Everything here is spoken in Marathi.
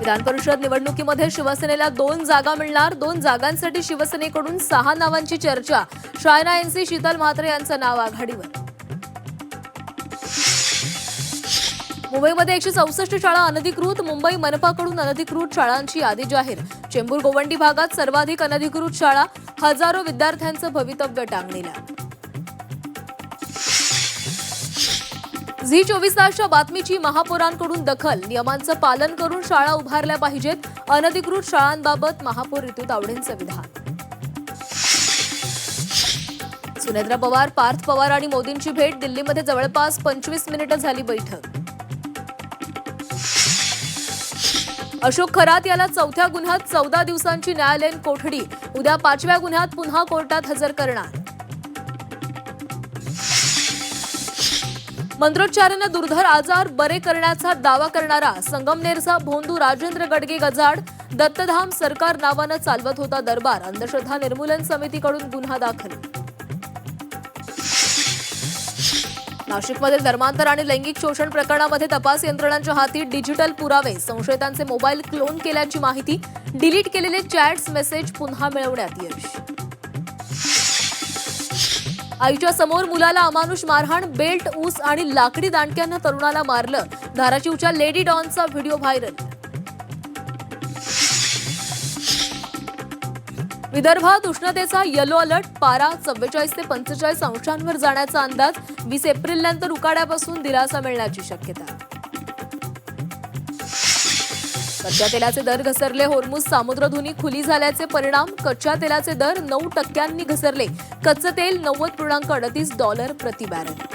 विधान परिषद निवडणुकीमध्ये शिवसेनेला 2 जागा मिळणार. 2 जागांसाठी शिवसेनेकडून 6 नावांची चर्चा. शायना एनसी, शीतल म्हात्रे यांचं नाव आघाडीवर. मुंबईमध्ये 164 शाळा अनधिकृत. मुंबई मनपाकडून अनधिकृत शाळांची यादी जाहीर. चेंबूर गोवंडी भागात सर्वाधिक अनधिकृत शाळा. हजारो विद्यार्थ्यांचं भवितव्य टांगणीला. झी 24 तासच्या बातमीची महापौरांकडून दखल. नियमांचं पालन करून शाळा उभारल्या पाहिजेत. अनधिकृत शाळांबाबत महापौर ऋतू तावडेंचं विधान. सुनेत्रा पवार, पार्थ पवार आणि मोदींची भेट. दिल्लीमध्ये जवळपास 25 मिनिटं झाली बैठक. अशोक खरात याला 4थ्या गुन्ह्यात 14 दिवसांची न्यायालयीन कोठडी. उद्या 5व्या गुन्ह्यात पुन्हा कोर्टात हजर करणार. मंत्रोच्चारानं दुर्धर आजार बरे करण्याचा दावा करणारा संगमनेरचा भोंदू राजेंद्र गडगे गजाड. दत्तधाम सरकार नावानं चालवत होता दरबार. अंधश्रद्धा निर्मूलन समितीकडून गुन्हा दाखल. नाशिकमधील धर्मांतर आणि लैंगिक शोषण प्रकरणामध्ये तपास यंत्रणांच्या हाती डिजिटल पुरावे. संशयितांचे मोबाईल क्लोन केल्याची माहिती. डिलीट केलेले चॅट्स मेसेज पुन्हा मिळवण्यात यश. आईच्या समोर मुलाला अमानुष मारहाण. बेल्ट, ऊस आणि लाकडी दांडक्यानं तरुणाला मारलं. धाराशिवच्या लेडी डॉनचा व्हिडिओ व्हायरल. विदर्भात उष्णतेचा येलो अलर्ट. पारा 44 ते 45 अंशांवर जाण्याचा अंदाज. 20 एप्रिलनंतर उकाड्यापासून दिलासा मिळण्याची शक्यता. कच्च्या तेलाचे दर घसरले. होर्मुझ सामुद्रधुनी खुली झाल्याचे परिणाम. कच्च्या तेलाचे दर 9% घसरले. कच्चं तेल $90.38 प्रति बॅरल.